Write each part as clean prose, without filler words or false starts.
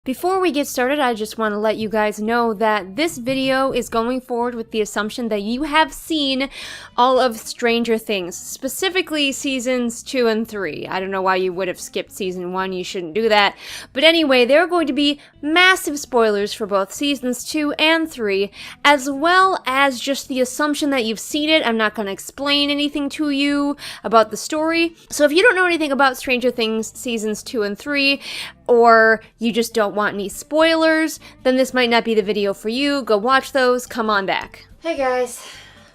Before we get started, I just want to let you guys know that this video is going forward with the assumption that you have seen all of Stranger Things, specifically seasons 2 and 3. I don't know why you would have skipped season 1, you shouldn't do that. But anyway, there are going to be massive spoilers for both seasons 2 and 3, as well as just the assumption that you've seen it. I'm not going to explain anything to you about the story. So if you don't know anything about Stranger Things seasons 2 and 3, or you just don't want any spoilers, then this might not be the video for you. Go watch those, come on back. Hey guys,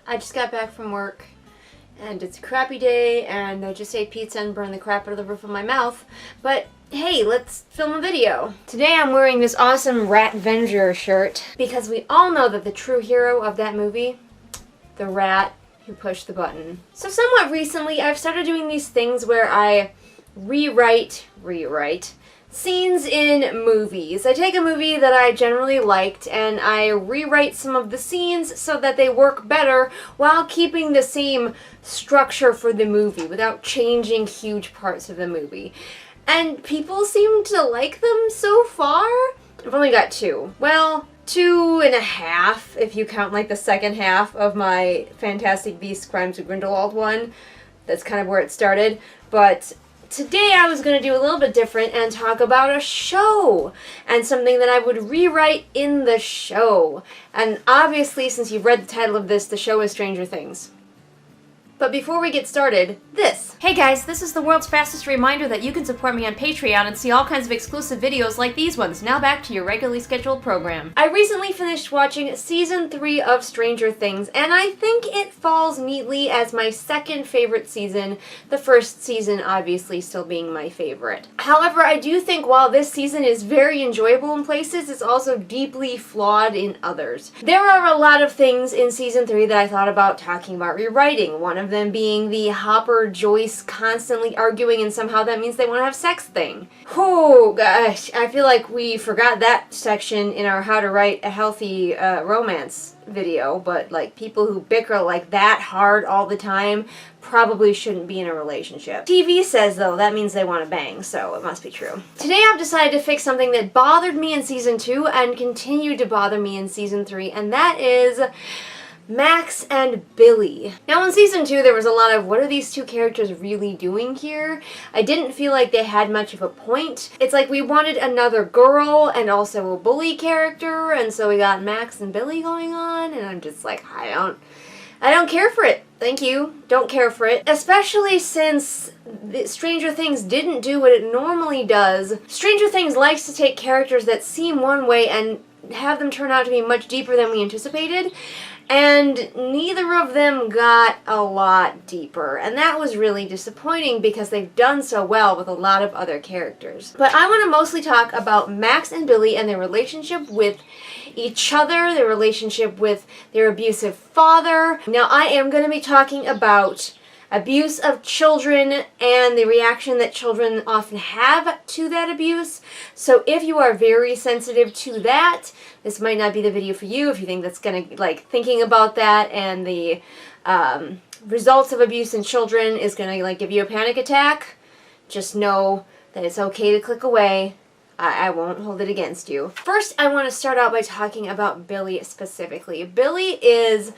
I just got back from work, and it's a crappy day, and I just ate pizza and burned the crap out of the roof of my mouth, but hey, let's film a video. Today I'm wearing this awesome Rat-Venger shirt, because we all know that the true hero of that movie, the rat who pushed the button. So somewhat recently, I've started doing these things where I rewrite scenes in movies. I take a movie that I generally liked and I rewrite some of the scenes so that they work better while keeping the same structure for the movie without changing huge parts of the movie. And people seem to like them so far. I've only got 2. Well, 2.5 if you count like the second half of my Fantastic Beasts Crimes of Grindelwald one. That's kind of where it started. But today I was going to do a little bit different and talk about a show and something that I would rewrite in the show. And obviously, since you've read the title of this, the show is Stranger Things. But before we get started, this. Hey guys, this is the world's fastest reminder that you can support me on Patreon and see all kinds of exclusive videos like these ones. Now back to your regularly scheduled program. I recently finished watching season 3 of Stranger Things, and I think it falls neatly as my second favorite season, the first season obviously still being my favorite. However, I do think while this season is very enjoyable in places, it's also deeply flawed in others. There are a lot of things in season 3 that I thought about talking about rewriting. One of them being the Hopper-Joyce constantly arguing and somehow that means they want to have sex thing. Oh gosh, I feel like we forgot that section in our How to Write a Healthy Romance video, but like people who bicker like that hard all the time probably shouldn't be in a relationship. TV says though that means they want to bang, so it must be true. Today I've decided to fix something that bothered me in season 2 and continued to bother me in season 3, and that is Max and Billy. Now in season 2 there was a lot of what are these two characters really doing here? I didn't feel like they had much of a point. It's like we wanted another girl and also a bully character, and so we got Max and Billy going on, and I'm just like, I don't care for it. Thank you. Don't care for it. Especially since Stranger Things didn't do what it normally does. Stranger Things likes to take characters that seem one way and have them turn out to be much deeper than we anticipated. And neither of them got a lot deeper, and that was really disappointing because they've done so well with a lot of other characters. But I want to mostly talk about Max and Billy and their relationship with each other, their relationship with their abusive father. Now I am going to be talking about abuse of children and the reaction that children often have to that abuse. So if you are very sensitive to that, this might not be the video for you. If you think that's gonna, like, thinking about that and the results of abuse in children is gonna, like, give you a panic attack, just know that it's okay to click away. I won't hold it against you. First, I want to start out by talking about Billy specifically. Billy is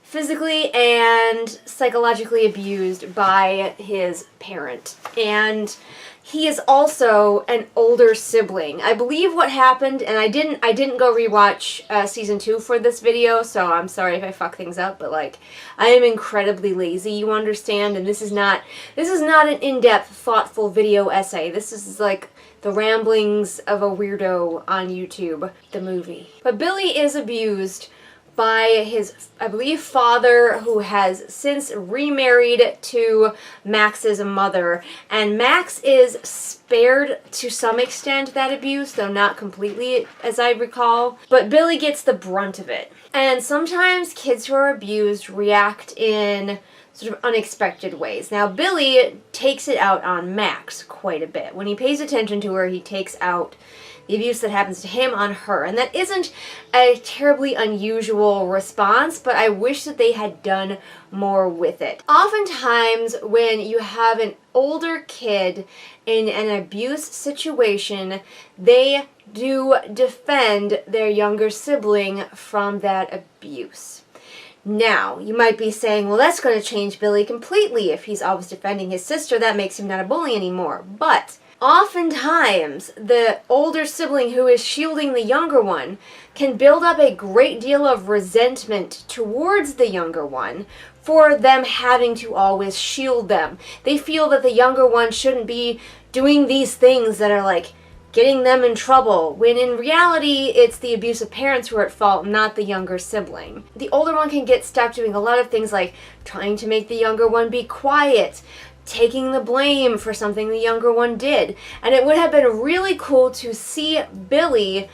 physically and psychologically abused by his parent, and he is also an older sibling. I believe what happened, and I didn't go rewatch season 2 for this video, so I'm sorry if I fuck things up, but like, I am incredibly lazy, you understand, and this is not an in-depth, thoughtful video essay. This is like the ramblings of a weirdo on YouTube, the movie. But Billy is abused by his, I believe, father, who has since remarried to Max's mother. And Max is spared to some extent that abuse, though not completely, as I recall. But Billy gets the brunt of it. And sometimes kids who are abused react in sort of unexpected ways. Now, Billy takes it out on Max quite a bit. When he pays attention to her, he takes out the abuse that happens to him on her. And that isn't a terribly unusual response, but I wish that they had done more with it. Oftentimes, when you have an older kid in an abuse situation, they do defend their younger sibling from that abuse. Now, you might be saying, well, that's going to change Billy completely. If he's always defending his sister, that makes him not a bully anymore. But oftentimes, the older sibling who is shielding the younger one can build up a great deal of resentment towards the younger one for them having to always shield them. They feel that the younger one shouldn't be doing these things that are like getting them in trouble, when in reality, it's the abusive parents who are at fault, not the younger sibling. The older one can get stuck doing a lot of things like trying to make the younger one be quiet, taking the blame for something the younger one did. And it would have been really cool to see Billy,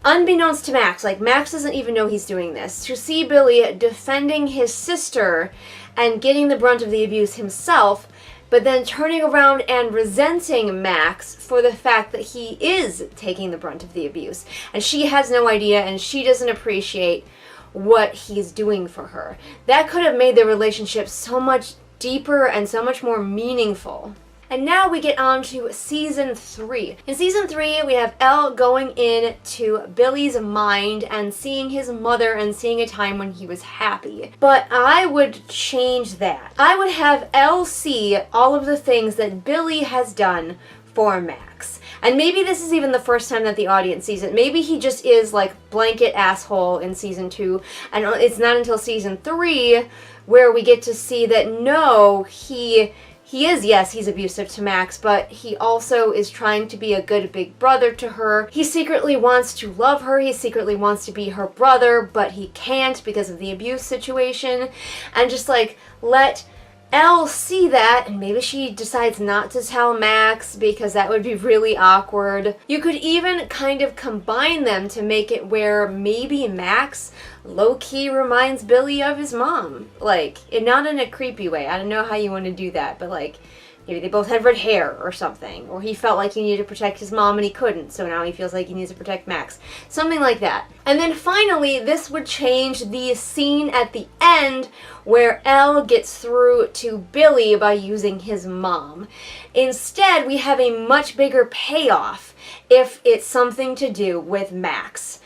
unbeknownst to Max, like Max doesn't even know he's doing this, to see Billy defending his sister and getting the brunt of the abuse himself, but then turning around and resenting Max for the fact that he is taking the brunt of the abuse. And she has no idea, and she doesn't appreciate what he's doing for her. That could have made the relationship so much deeper and so much more meaningful. And now we get on to season 3. In season 3, we have Elle going into Billy's mind and seeing his mother and seeing a time when he was happy. But I would change that. I would have Elle see all of the things that Billy has done for Max. And maybe this is even the first time that the audience sees it. Maybe he just is like blanket asshole in season 2, and it's not until season 3 where we get to see that no, he is, yes, he's abusive to Max, but he also is trying to be a good big brother to her. He secretly wants to love her. He secretly wants to be her brother, but he can't because of the abuse situation. And just like let Elle see that, and maybe she decides not to tell Max because that would be really awkward. You could even kind of combine them to make it where maybe Max low-key reminds Billy of his mom. Like, not in a creepy way. I don't know how you want to do that, but like, maybe they both had red hair or something. Or he felt like he needed to protect his mom and he couldn't, so now he feels like he needs to protect Max. Something like that. And then finally, this would change the scene at the end where Elle gets through to Billy by using his mom. Instead, we have a much bigger payoff if it's something to do with Max.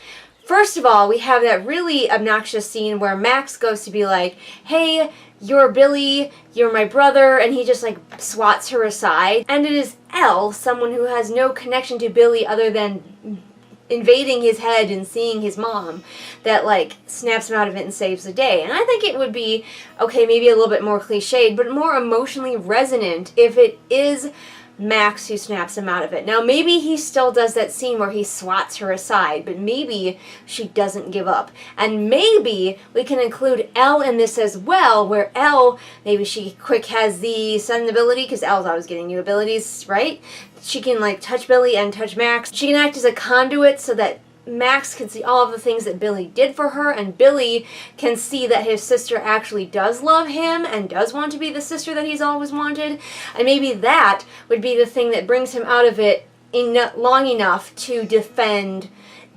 First of all, we have that really obnoxious scene where Max goes to be like, hey, you're Billy, you're my brother, and he just like swats her aside. And it is Elle, someone who has no connection to Billy other than invading his head and seeing his mom, that like snaps him out of it and saves the day. And I think it would be, okay, maybe a little bit more cliched, but more emotionally resonant if it is Max who snaps him out of it. Now maybe he still does that scene where he swats her aside, but maybe she doesn't give up. And maybe we can include Elle in this as well, where Elle, maybe she quick has the sudden ability, because Elle's always getting new abilities, right? She can like touch Billy and touch Max. She can act as a conduit so that Max can see all of the things that Billy did for her, and Billy can see that his sister actually does love him and does want to be the sister that he's always wanted. And maybe that would be the thing that brings him out of it long enough to defend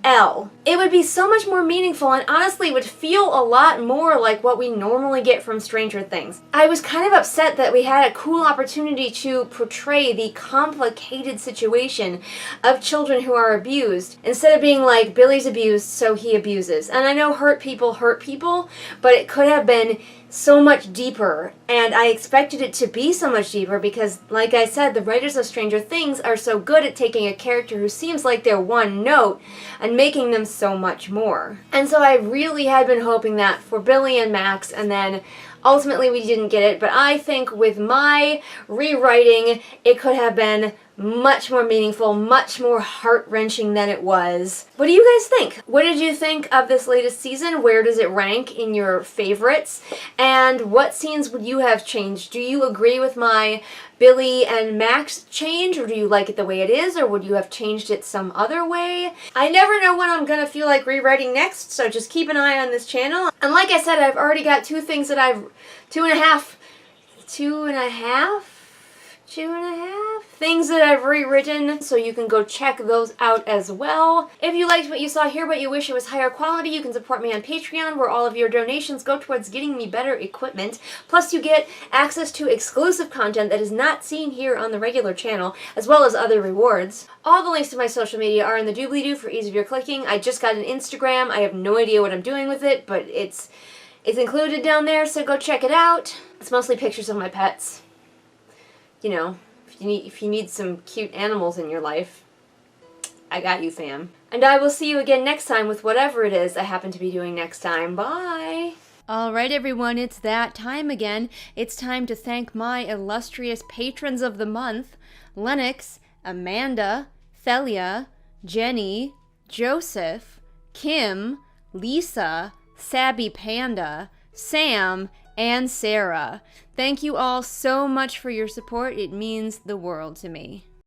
Elle. It would be so much more meaningful, and honestly would feel a lot more like what we normally get from Stranger Things. I was kind of upset that we had a cool opportunity to portray the complicated situation of children who are abused, instead of being like, Billy's abused, so he abuses. And I know hurt people, but it could have been so much deeper, and I expected it to be so much deeper because, like I said, the writers of Stranger Things are so good at taking a character who seems like they're one note and making them so much more. And so I really had been hoping that for Billy and Max, and then ultimately we didn't get it, but I think with my rewriting, it could have been much more meaningful, much more heart-wrenching than it was. What do you guys think? What did you think of this latest season? Where does it rank in your favorites? And what scenes would you have changed? Do you agree with my Billy and Max change, or do you like it the way it is, or would you have changed it some other way? I never know when I'm gonna feel like rewriting next, so just keep an eye on this channel. And like I said, I've already got two and a half 2.5 things that I've rewritten, so you can go check those out as well. If you liked what you saw here but you wish it was higher quality, you can support me on Patreon, where all of your donations go towards getting me better equipment. Plus you get access to exclusive content that is not seen here on the regular channel, as well as other rewards. All the links to my social media are in the doobly-doo for ease of your clicking. I just got an Instagram. I have no idea what I'm doing with it, but it's included down there, so go check it out. It's mostly pictures of my pets. You know, if you need some cute animals in your life, I got you, fam. And I will see you again next time with whatever it is I happen to be doing next time. Bye! Alright everyone, it's that time again. It's time to thank my illustrious patrons of the month: Lennox, Amanda, Thelia, Jenny, Joseph, Kim, Lisa, Sabby Panda, Sam, and Sarah. Thank you all so much for your support. It means the world to me.